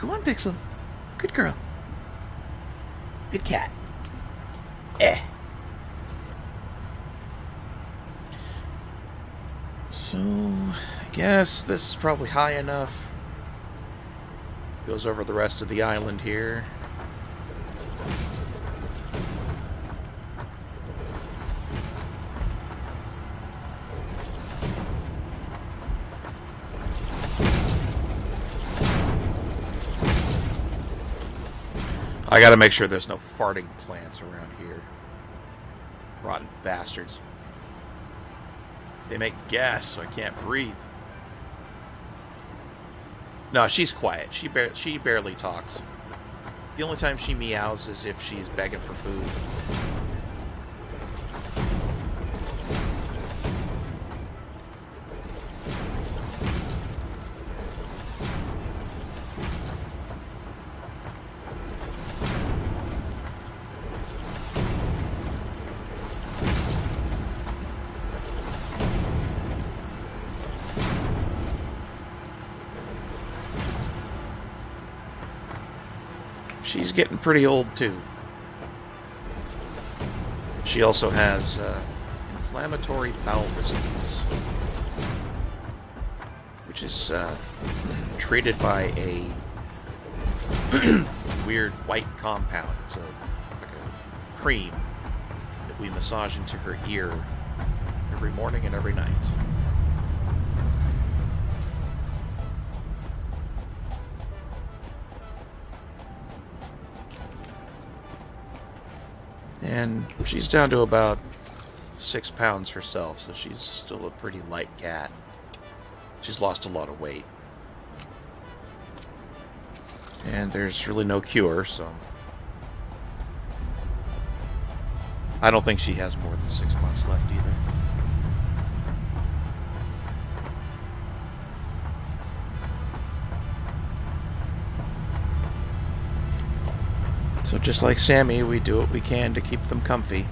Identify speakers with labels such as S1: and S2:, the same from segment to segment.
S1: Come on, Pixel. Good girl. Good cat. Eh. So, I guess this is probably high enough. Goes over the rest of the island here. I gotta make sure there's no farting plants around here. Rotten bastards. They make gas, so I can't breathe. No, she's quiet. She barely talks. The only time she meows is if she's begging for food. She's getting pretty old, too. She also has inflammatory bowel disease, which is treated by a weird white compound. It's like a cream that we massage into her ear every morning and every night. And she's down to about 6 pounds herself, so she's still a pretty light cat. She's lost a lot of weight. And there's really no cure, so I don't think she has more than 6 months left either. So just like Sammy, we do what we can to keep them comfy.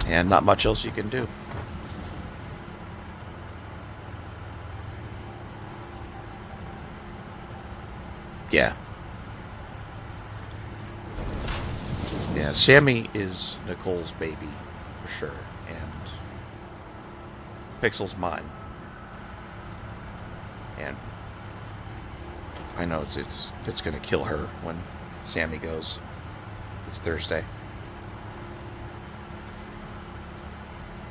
S1: And not much else you can do. Yeah. Yeah, Sammy is Nicole's baby, for sure. And Pixel's mine. And I know it's going to kill her when Sammy goes. It's Thursday.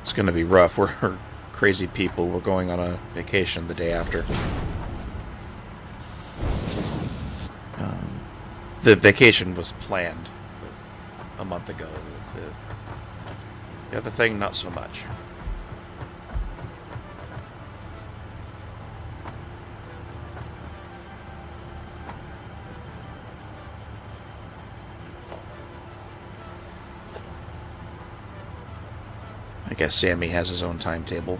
S1: It's going to be rough. We're crazy people. We're going on a vacation the day after. The vacation was planned a month ago. The other thing, not so much. I guess Sammy has his own timetable.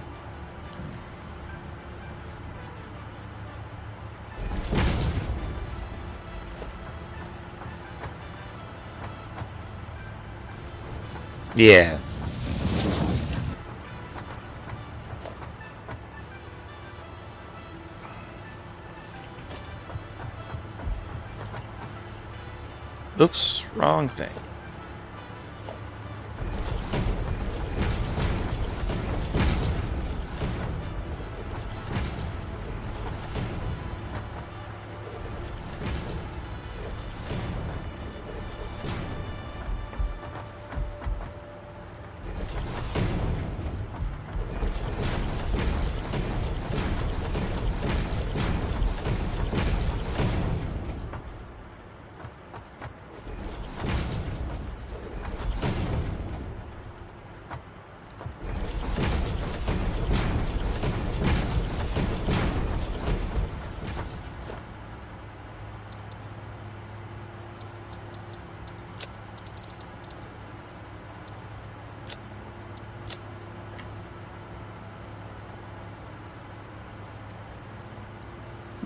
S1: Yeah. Oops, wrong thing.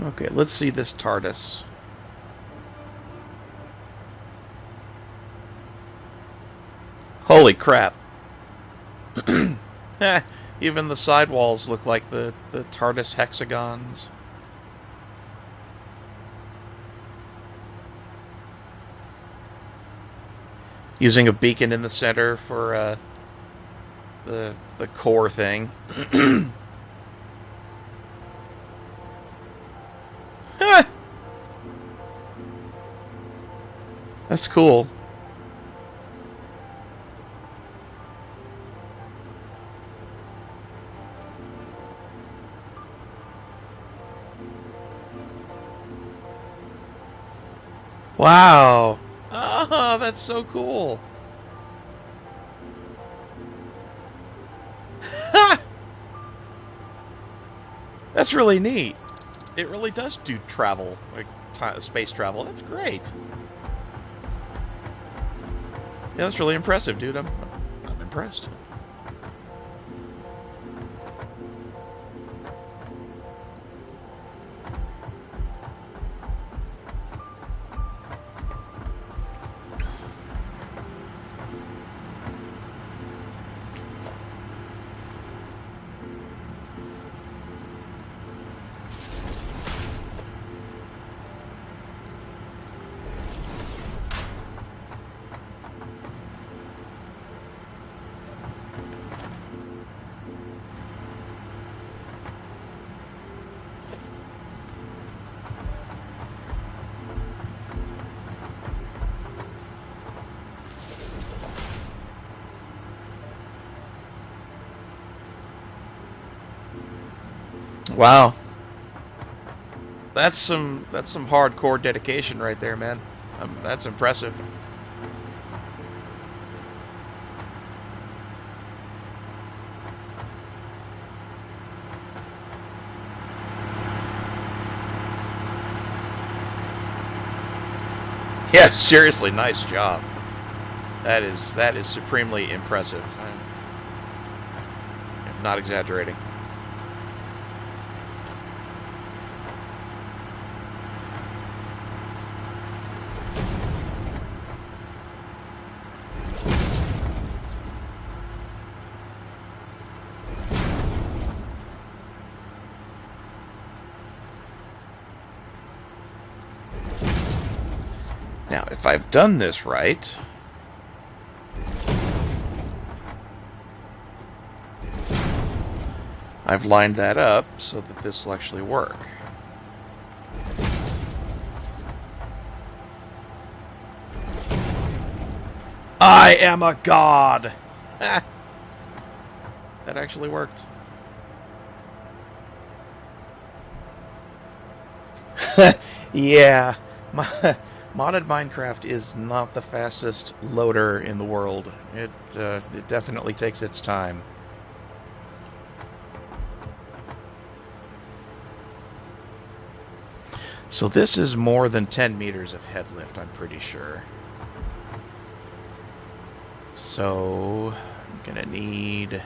S1: Okay, let's see this TARDIS. Holy crap. Yeah, Even the sidewalls look like the TARDIS hexagons. Using a beacon in the center for the core thing. That's cool. Wow. Oh, that's so cool. That's really neat. It really does do travel, like space travel. That's great. Yeah, that's really impressive, dude. I'm impressed. Wow. That's some hardcore dedication right there, man. That's impressive. Yeah, seriously, nice job. That is supremely impressive. I'm not exaggerating. Now, if I've done this right, I've lined that up so that this will actually work. I am a god! That actually worked. Yeah, modded Minecraft is not the fastest loader in the world. It definitely takes its time. So this is more than 10 meters of head lift, I'm pretty sure. So I'm gonna need...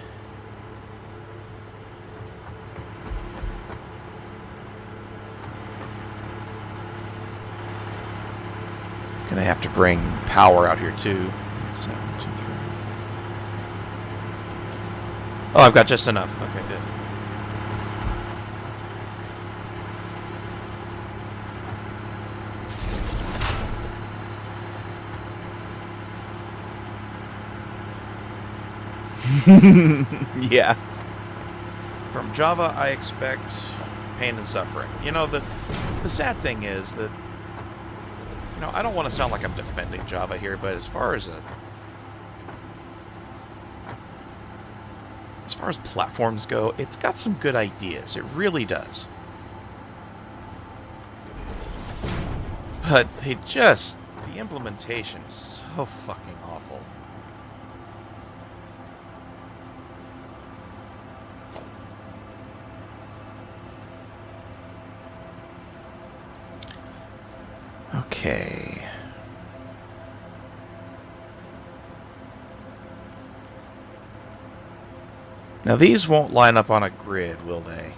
S1: Gonna have to bring power out here too. 7, 2, 3. Oh, I've got just enough. Okay, good. Yeah. From Java, I expect pain and suffering. You know, the sad thing is that, you know, I don't want to sound like I'm defending Java here, but as far as platforms go, it's got some good ideas. It really does. But the implementation is so fucking awful. Okay. Now these won't line up on a grid, will they?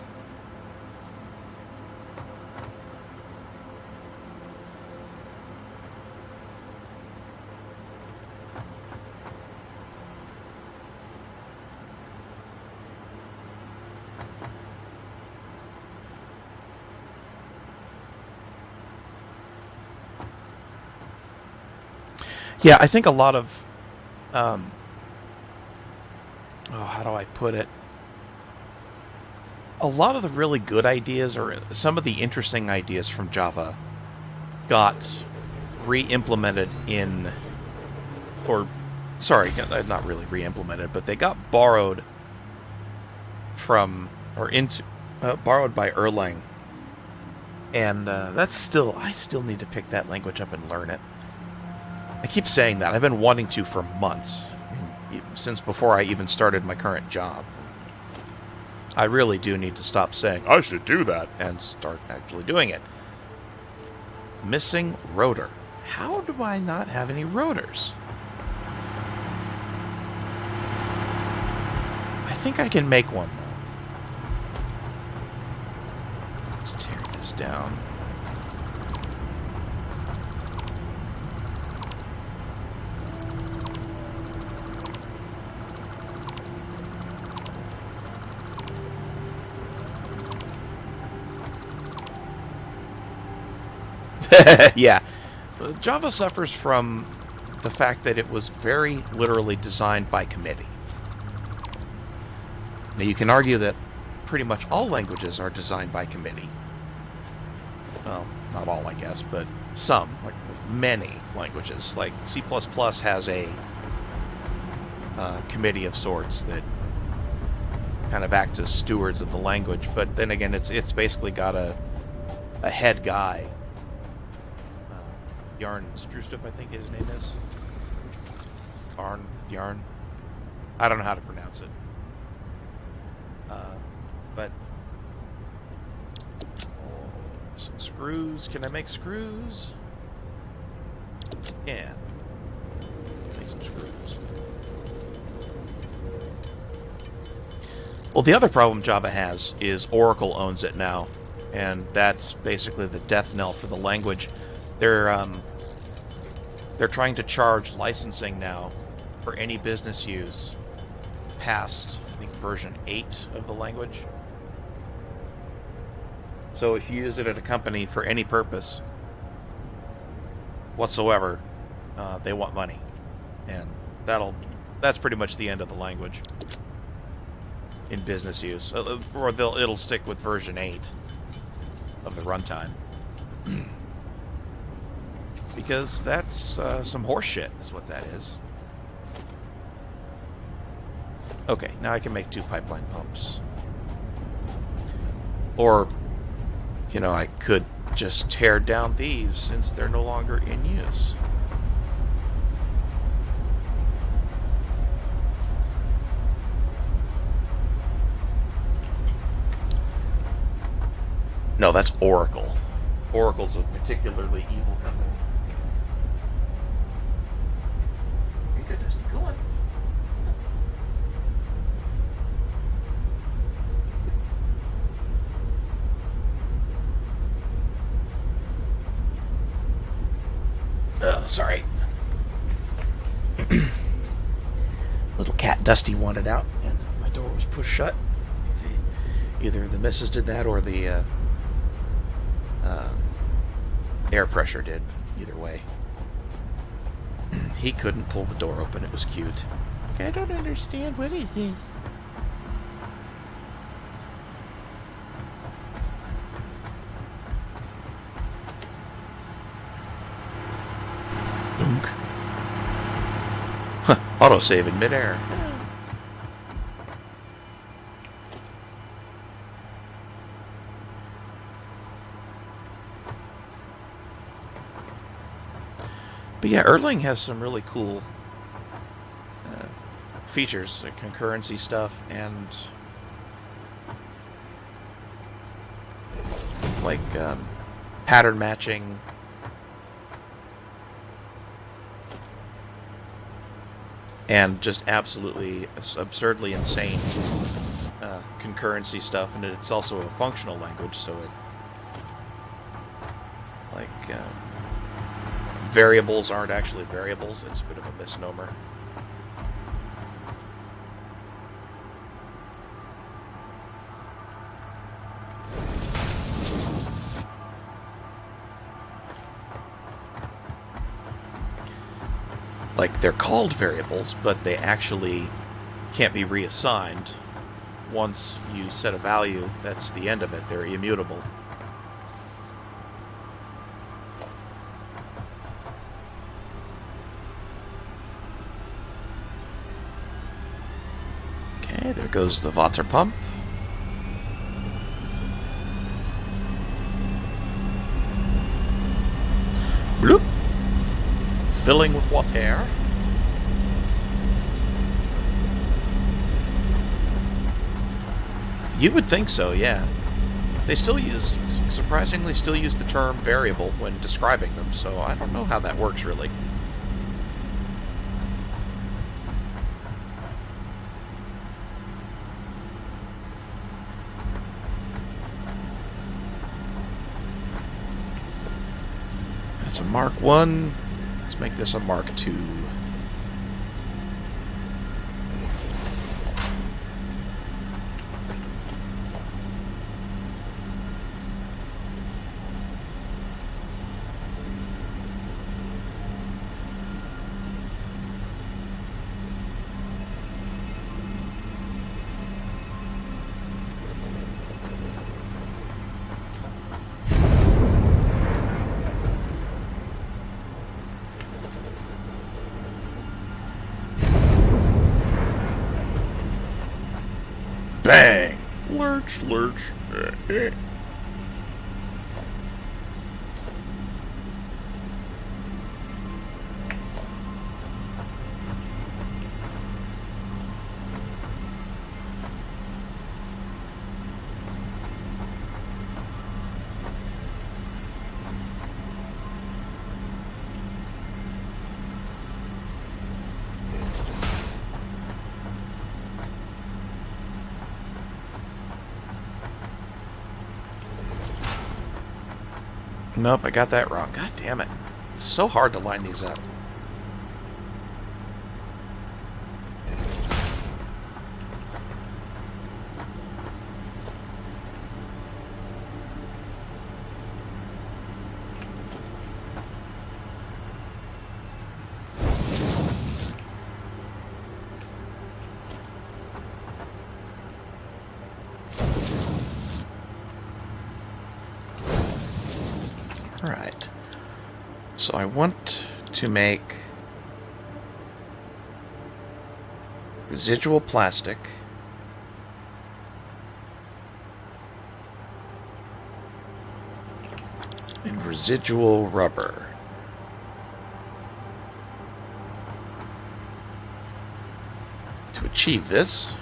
S1: Yeah, I think a lot of, how do I put it? A lot of the really good ideas, or some of the interesting ideas from Java, got re-implemented in, or, sorry, not really re-implemented, but they got borrowed from, or into, borrowed by Erlang. And that's still, I still need to pick that language up and learn it. I keep saying that. I've been wanting to for months, since before I even started my current job. I really do need to stop saying, I should do that, and start actually doing it. Missing rotor. How do I not have any rotors? I think I can make one, though. Let's tear this down. Yeah. Java suffers from the fact that it was very literally designed by committee. Now, you can argue that pretty much all languages are designed by committee. Well, not all, I guess, but some. Like many languages. Like C++ has a committee of sorts that kind of acts as stewards of the language. But then again, it's basically got a head guy. Yarn Strustrup, I think his name is. Yarn. I don't know how to pronounce it. But some screws. Can I make screws? Yeah. Make some screws. Well, the other problem Java has is Oracle owns it now, and that's basically the death knell for the language. They're trying to charge licensing now for any business use past, I think, version 8 of the language. So if you use it at a company for any purpose whatsoever, they want money. And that's pretty much the end of the language in business use. Or it'll stick with version 8 of the runtime. Because that's some horse shit, is what that is. Okay, now I can make 2 pipeline pumps. Or, I could just tear down these since they're no longer in use. No, that's Oracle. Oracle's a particularly evil company. Go on. Oh, sorry. Little cat Dusty wanted out, and my door was pushed shut. Either the missus did that, or the air pressure did. Either way. He couldn't pull the door open. It was cute. I don't understand. What is this? Huh. Autosave in midair. But yeah, Erlang has some really cool features, like concurrency stuff, and like pattern matching. And just absolutely absurdly insane concurrency stuff, and it's also a functional language, so it variables aren't actually variables. It's a bit of a misnomer. Like, they're called variables, but they actually can't be reassigned. Once you set a value, that's the end of it. They're immutable. Okay, there goes the water pump. Bloop. Filling with water. You would think so, yeah. They surprisingly still use the term variable when describing them, so I don't know how that works really. That's a Mark 1. Let's make this a Mark 2. Bang! Lurch, lurch. Nope, I got that wrong. God damn it. It's so hard to line these up. Alright, so I want to make residual plastic and residual rubber. To achieve this,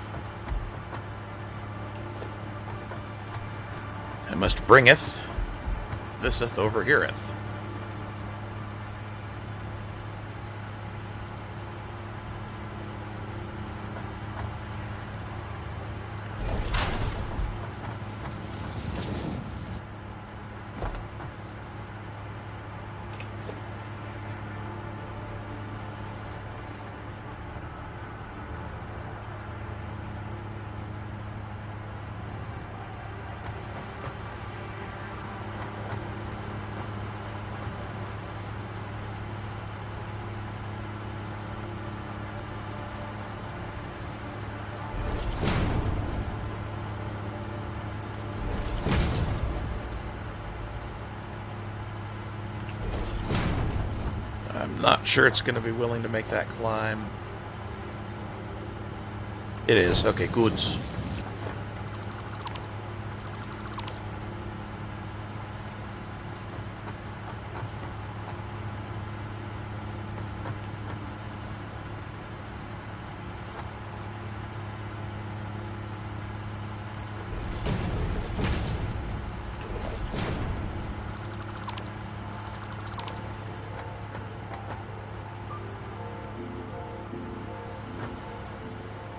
S1: I must bringeth thiseth over heareth. I'm not sure it's going to be willing to make that climb. It is. Okay, goods.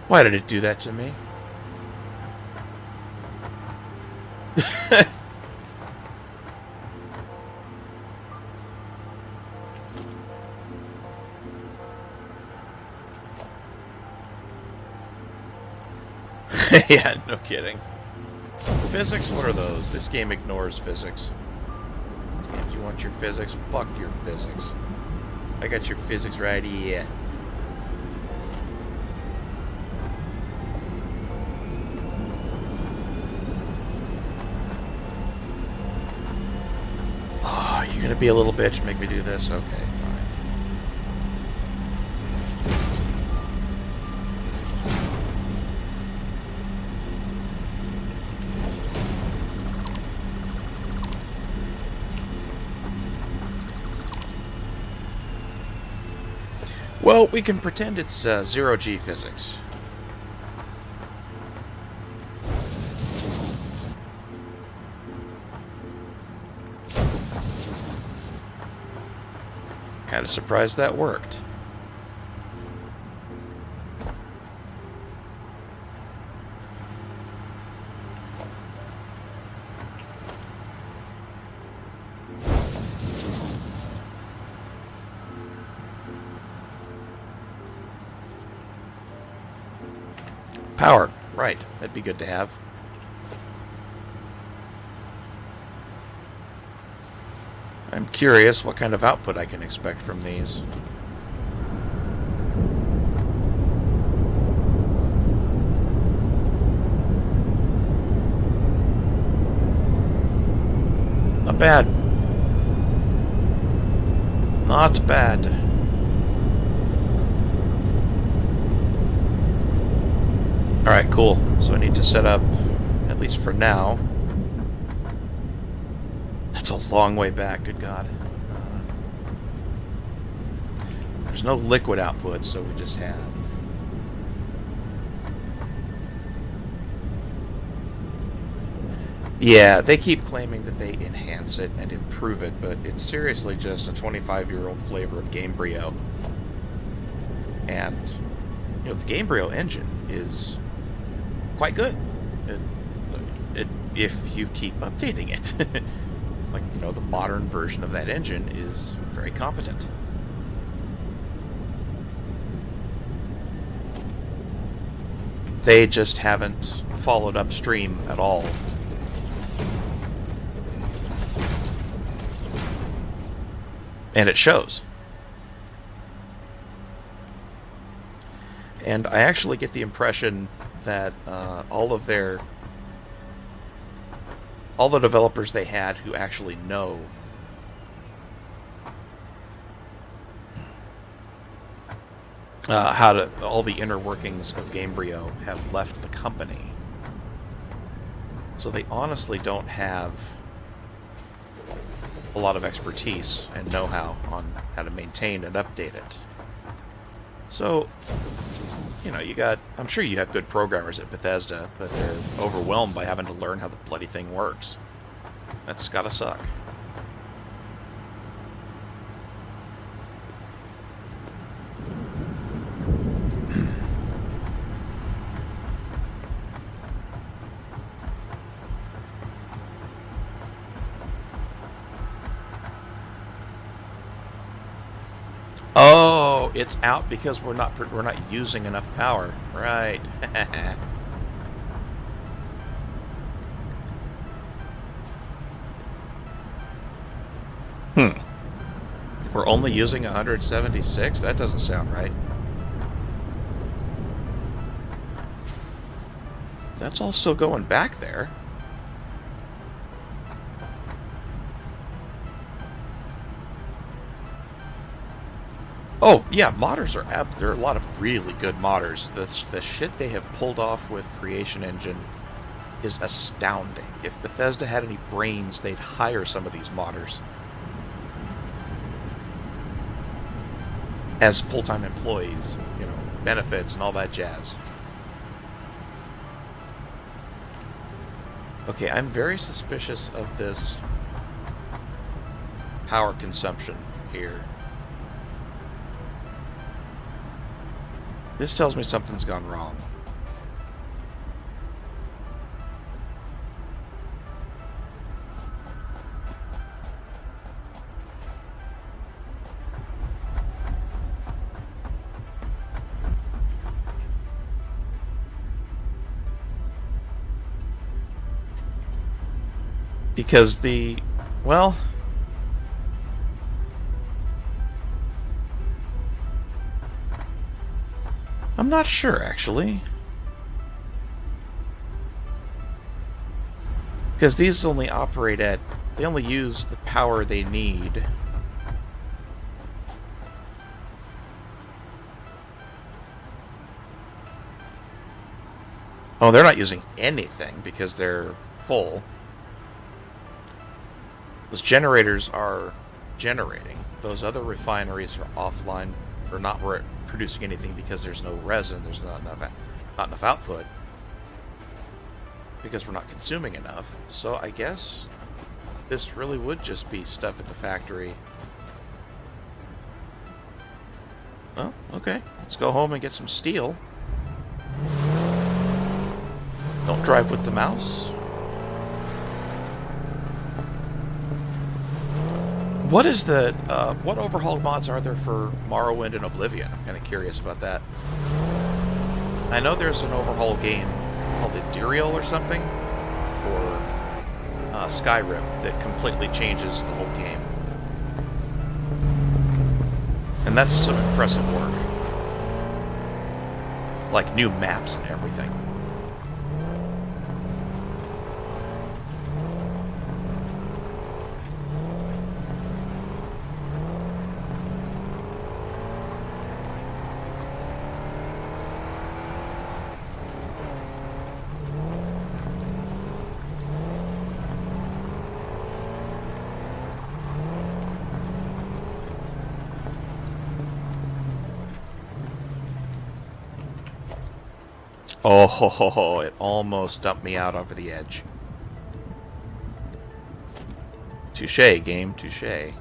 S1: Why did it do that to me? Yeah, no kidding. Physics? What are those? This game ignores physics. If you want your physics, fuck your physics. I got your physics right here. Oh, you're gonna be a little bitch and make me do this? Okay, fine. Well, we can pretend it's zero-G physics. Kind of surprised that worked. Power, right. That'd be good to have. I'm curious what kind of output I can expect from these. Not bad. Not bad. Alright, cool. So I need to set up, at least for now. That's a long way back, good God. There's no liquid output, so we just have... Yeah, they keep claiming that they enhance it and improve it, but it's seriously just a 25-year-old flavor of Gamebryo. And, you know, the Gamebryo engine is quite good. If you keep updating it. Like, you know, the modern version of that engine is very competent. They just haven't followed upstream at all. And it shows. And I actually get the impression that all the developers they had who actually know all the inner workings of Gamebryo have left the company. So they honestly don't have a lot of expertise and know-how on how to maintain and update it. So, you know, I'm sure you have good programmers at Bethesda, but they're overwhelmed by having to learn how the bloody thing works. That's gotta suck. Oh, it's out because we're not using enough power. Right. We're only using 176? That doesn't sound right. That's all still going back there. Oh, yeah, modders there are a lot of really good modders. The shit they have pulled off with Creation Engine is astounding. If Bethesda had any brains, they'd hire some of these modders as full-time employees, you know, benefits and all that jazz. Okay, I'm very suspicious of this power consumption here. This tells me something's gone wrong. Because well... I'm not sure, actually. Because these only operate at... They only use the power they need. Oh, they're not using anything because they're full. Those generators are generating. Those other refineries are offline, or not producing anything because there's no resin, there's not enough output. Because we're not consuming enough. So I guess this really would just be stuff at the factory. Oh, okay. Let's go home and get some steel. Don't drive with the mouse. What is the what overhaul mods are there for Morrowind and Oblivion? I'm kind of curious about that. I know there's an overhaul game called Ethereal or something for Skyrim that completely changes the whole game, and that's some impressive work, like new maps and everything. Oh, it almost dumped me out over the edge. Touché, game, touché.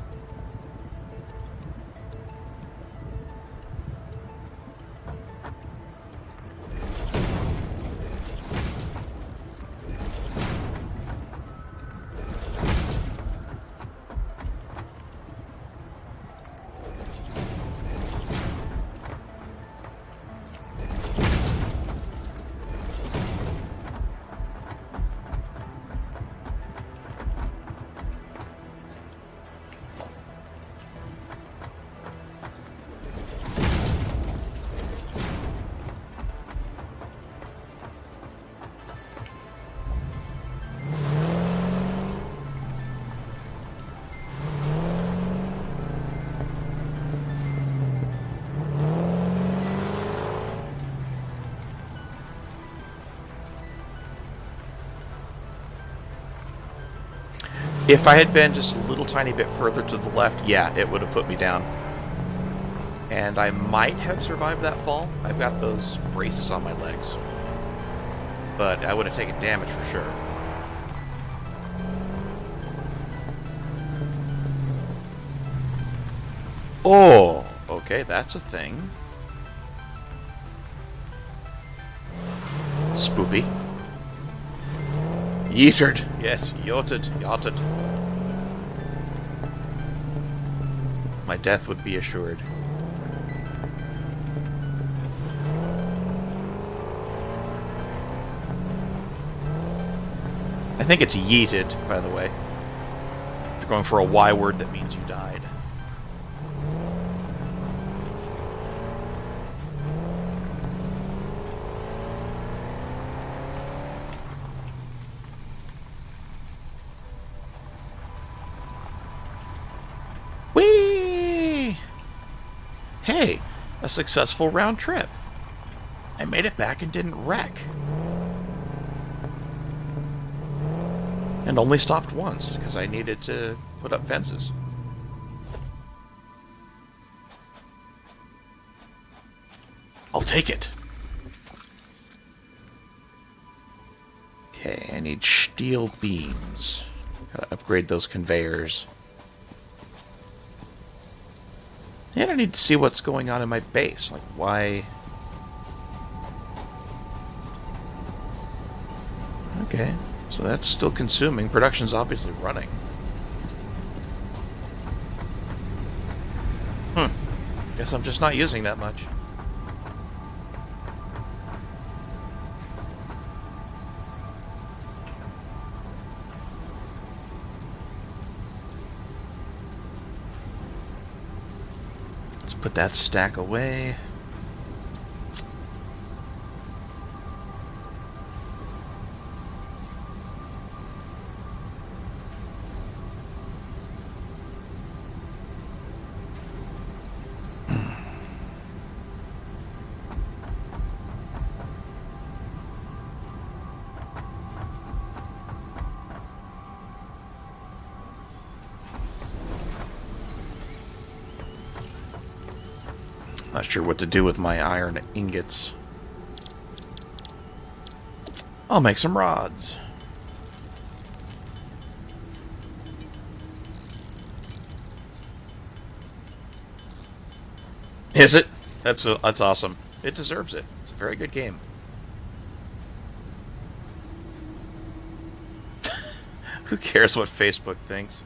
S1: If I had been just a little tiny bit further to the left, yeah, it would have put me down. And I might have survived that fall. I've got those braces on my legs. But I would have taken damage for sure. Oh, okay, that's a thing. Spoopy. Yeetered. Yes, yachted. My death would be assured. I think it's yeeted, by the way. If you're going for a Y word, that means you died. Whee! Hey, a successful round trip. I made it back and didn't wreck. And only stopped once, because I needed to put up fences. I'll take it. Okay, I need steel beams. Gotta upgrade those conveyors. And I need to see what's going on in my base. Like, why... Okay, so that's still consuming. Production's obviously running. Guess I'm just not using that much. Let's put that stack away. Not sure what to do with my iron ingots. I'll make some rods. Is it? That's awesome. It deserves it. It's a very good game. Who cares what Facebook thinks?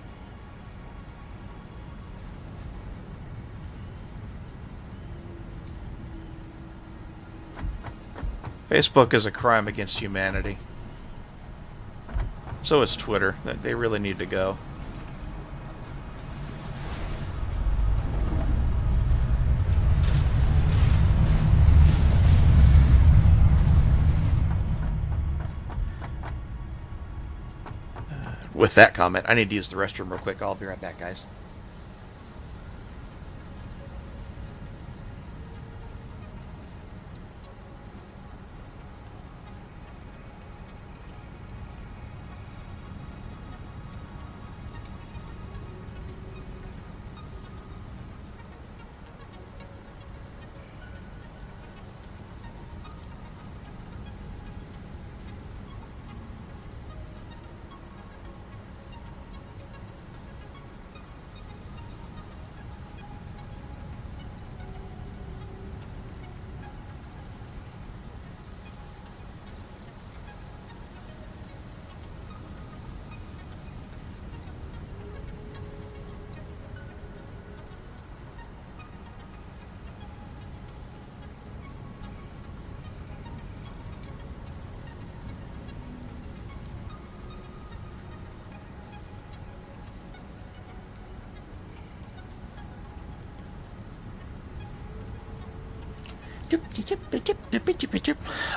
S1: Facebook is a crime against humanity. So is Twitter. They really need to go. With that comment, I need to use the restroom real quick. I'll be right back, guys.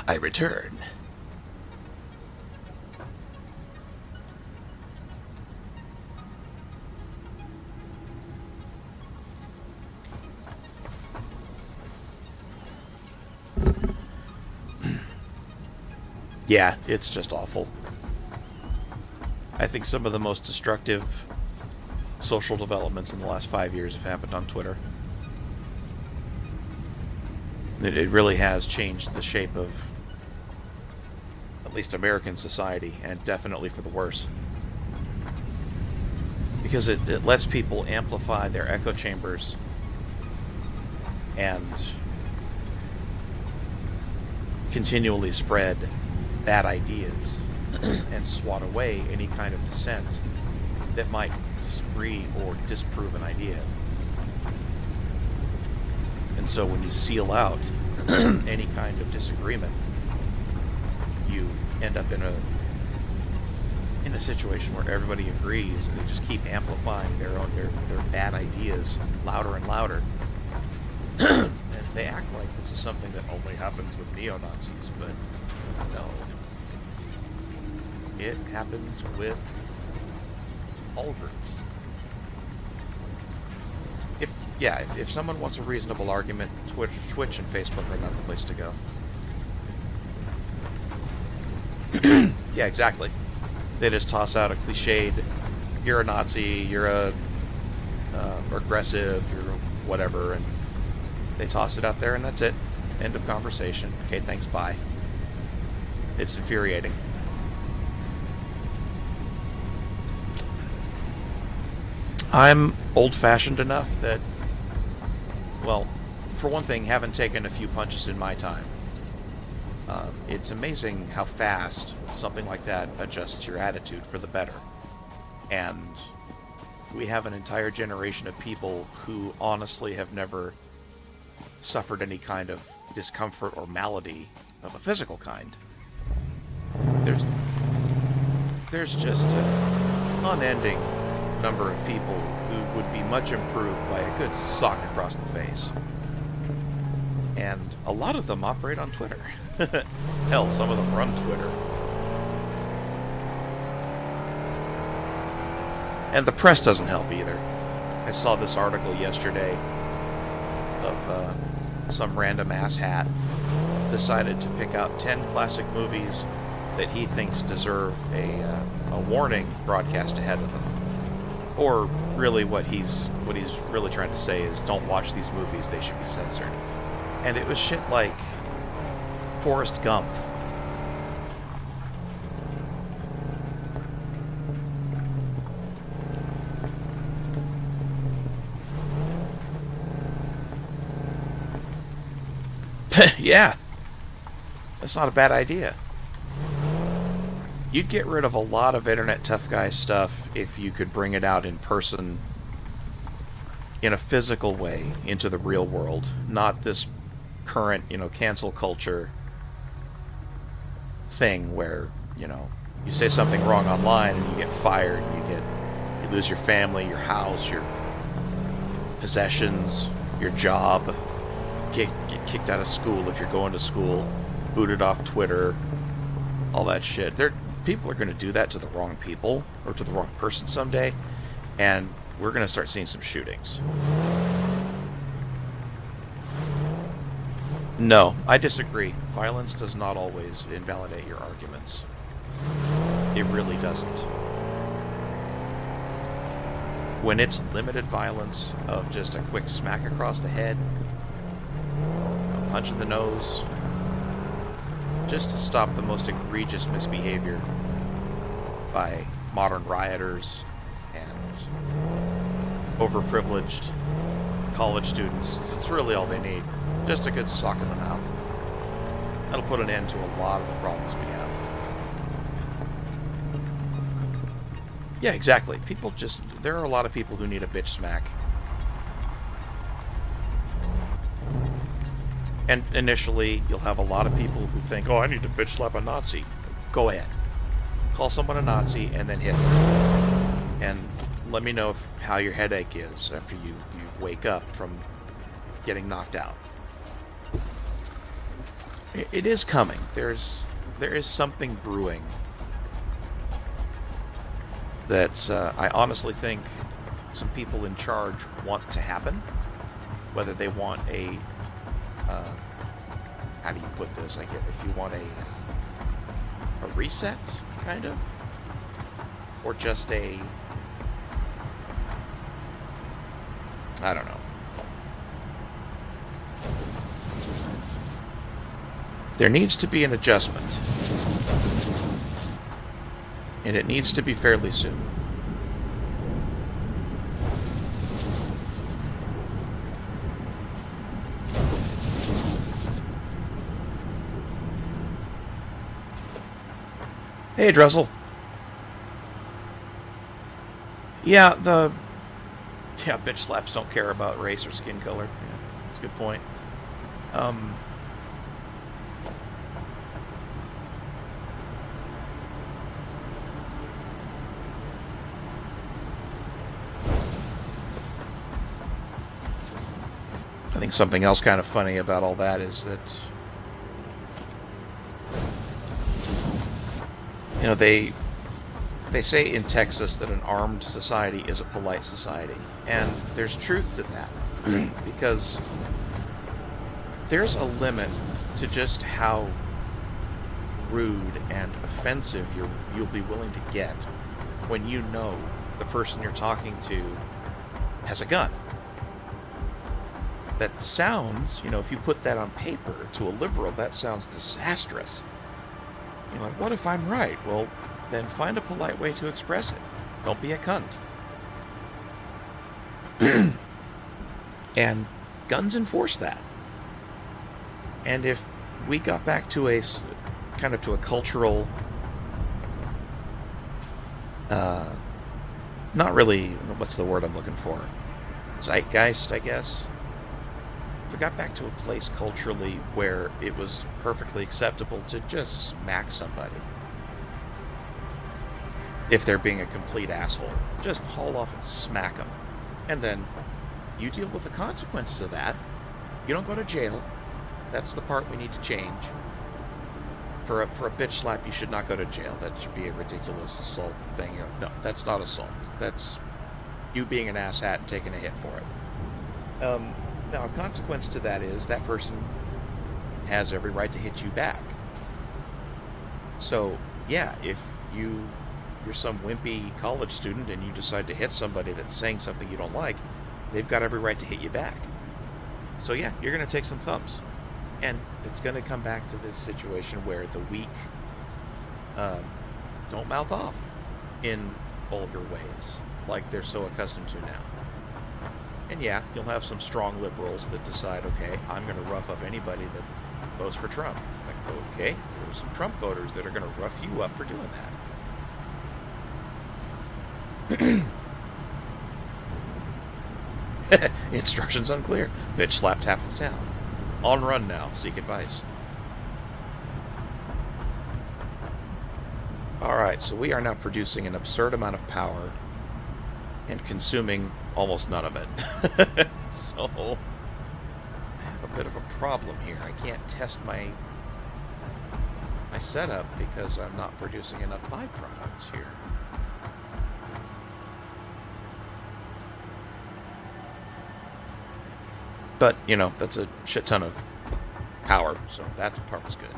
S1: I return. Yeah, it's just awful. I think some of the most destructive social developments in the last 5 years have happened on Twitter. It really has changed the shape of at least American society, and definitely for the worse. Because it lets people amplify their echo chambers and continually spread bad ideas and swat away any kind of dissent that might disagree or disprove an idea. And so when you seal out any kind of disagreement, you end up in a situation where everybody agrees, and they just keep amplifying their bad ideas louder and louder. And they act like this is something that only happens with neo-Nazis, but no. It happens with all groups. If someone wants a reasonable argument, Twitch and Facebook are not the place to go. Yeah, exactly. They just toss out a cliched, you're a Nazi, you're a aggressive, you're whatever, and they toss it out there, and that's it. End of conversation. Okay, thanks, bye. It's infuriating. I'm old-fashioned enough that, well, for one thing, haven't taken a few punches in my time. It's amazing how fast something like that adjusts your attitude for the better. And we have an entire generation of people who honestly have never suffered any kind of discomfort or malady of a physical kind. There's just an unending number of people who would be much improved by a good sock across the face. And a lot of them operate on Twitter. Hell, some of them run Twitter. And the press doesn't help either. I saw this article yesterday of some random asshat decided to pick out 10 classic movies that he thinks deserve a warning broadcast ahead of them. Or really what he's really trying to say is, don't watch these movies, they should be censored. And it was shit like Forrest Gump. Yeah, that's not a bad idea. You'd get rid of a lot of internet tough guy stuff if you could bring it out in person, in a physical way, into the real world, not this current, cancel culture thing where, you say something wrong online and you get fired, you lose your family, your house, your possessions, your job, get kicked out of school if you're going to school, booted off Twitter, all that shit. People are going to do that to the wrong people or to the wrong person someday, and we're going to start seeing some shootings. No, I disagree. Violence does not always invalidate your arguments. It really doesn't. When it's limited violence of just a quick smack across the head, a punch in the nose, just to stop the most egregious misbehavior by modern rioters and overprivileged college students. It's really all they need. Just a good sock in the mouth. That'll put an end to a lot of the problems we have. Yeah, exactly. There are a lot of people who need a bitch smack. And initially, you'll have a lot of people who think, oh, I need to bitch slap a Nazi. Go ahead. Call someone a Nazi and then hit them. And let me know how your headache is after you wake up from getting knocked out. It is coming. There is something brewing that I honestly think some people in charge want to happen. Whether they want a how do you put this? I get if you want a reset, kind of, or just I don't know. There needs to be an adjustment, and it needs to be fairly soon. Hey, Dressel. Yeah, bitch slaps don't care about race or skin color. Yeah, that's a good point. I think something else kind of funny about all that is that they say in Texas that an armed society is a polite society, and there's truth to that because there's a limit to just how rude and offensive you'll be willing to get when you know the person you're talking to has a gun. That sounds, if you put that on paper to a liberal, that sounds disastrous. You're like, what if I'm right? Well, then find a polite way to express it. Don't be a cunt. And guns enforce that. And if we got back to a cultural, not really, what's the word I'm looking for? Zeitgeist, I guess. If we got back to a place culturally where it was perfectly acceptable to just smack somebody if they're being a complete asshole, just haul off and smack them, and then you deal with the consequences of that. You don't go to jail. That's the part we need to change. For a bitch slap, you should not go to jail. That should be a ridiculous assault thing. No, that's not assault. That's you being an asshat and taking a hit for it. Now, a consequence to that is that person has every right to hit you back. So, yeah, if you you're some wimpy college student and you decide to hit somebody that's saying something you don't like, they've got every right to hit you back. So yeah, you're going to take some thumbs. And it's going to come back to this situation where the weak don't mouth off in vulgar ways like they're so accustomed to now. And yeah, you'll have some strong liberals that decide, okay, I'm going to rough up anybody that votes for Trump. Like, okay, there's some Trump voters that are going to rough you up for doing that. Instructions unclear. Bitch slapped half of town. On run now. Seek advice. Alright, so we are now producing an absurd amount of power and consuming almost none of it. So, I have a bit of a problem here. I can't test my setup because I'm not producing enough byproducts here. But, you know, that's a shit ton of power, so that part's good.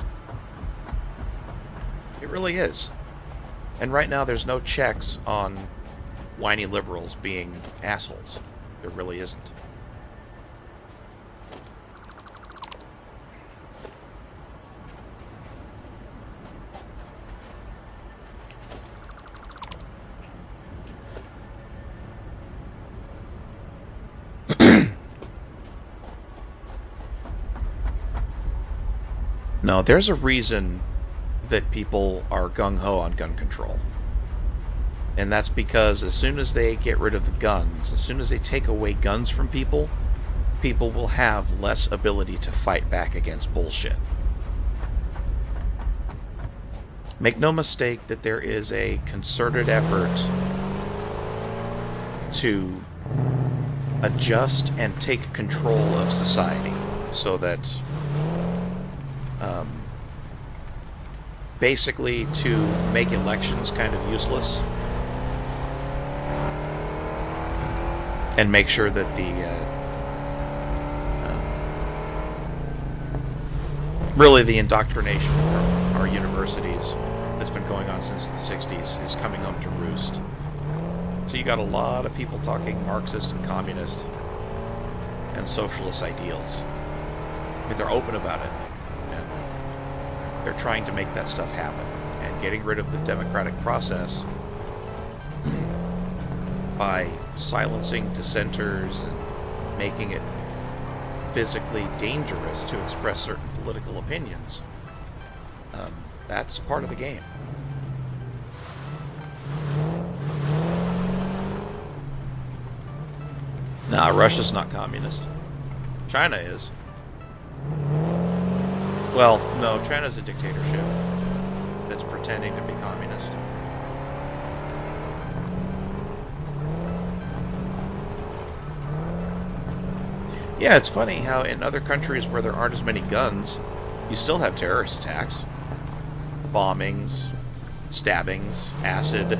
S1: It really is. And right now there's no checks on whiny liberals being assholes. There really isn't. No, there's a reason that people are gung-ho on gun control. And that's because as soon as they get rid of the guns, as soon as they take away guns from people, people will have less ability to fight back against bullshit. Make no mistake that there is a concerted effort to adjust and take control of society so that basically to make elections kind of useless and make sure that the really the indoctrination from our universities that's been going on since the 60s is coming home to roost. So you got a lot of people talking Marxist and communist and socialist ideals. I mean, they're open about it. They're trying to make that stuff happen. And getting rid of the democratic process by silencing dissenters and making it physically dangerous to express certain political opinions, that's part of the game. Nah, Russia's not communist. China is. Well, no, China's a dictatorship that's pretending to be communist. Yeah, it's funny how in other countries where there aren't as many guns, you still have terrorist attacks. Bombings, stabbings, acid,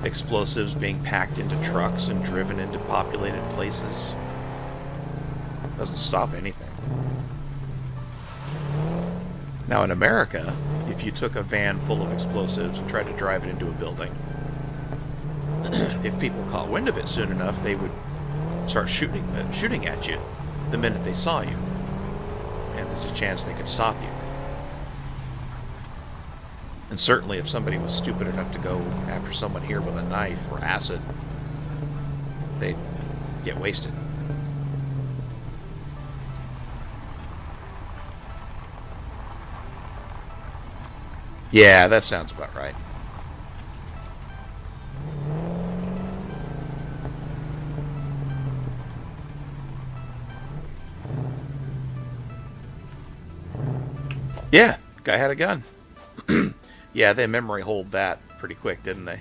S1: explosives being packed into trucks and driven into populated places. Doesn't stop anything. Now in America, if you took a van full of explosives and tried to drive it into a building, if people caught wind of it soon enough, they would start shooting at you the minute they saw you. And there's a chance they could stop you. And certainly if somebody was stupid enough to go after someone here with a knife or acid, they'd get wasted. Yeah, that sounds about right. Yeah, guy had a gun. Yeah, they memory hold that pretty quick, didn't they?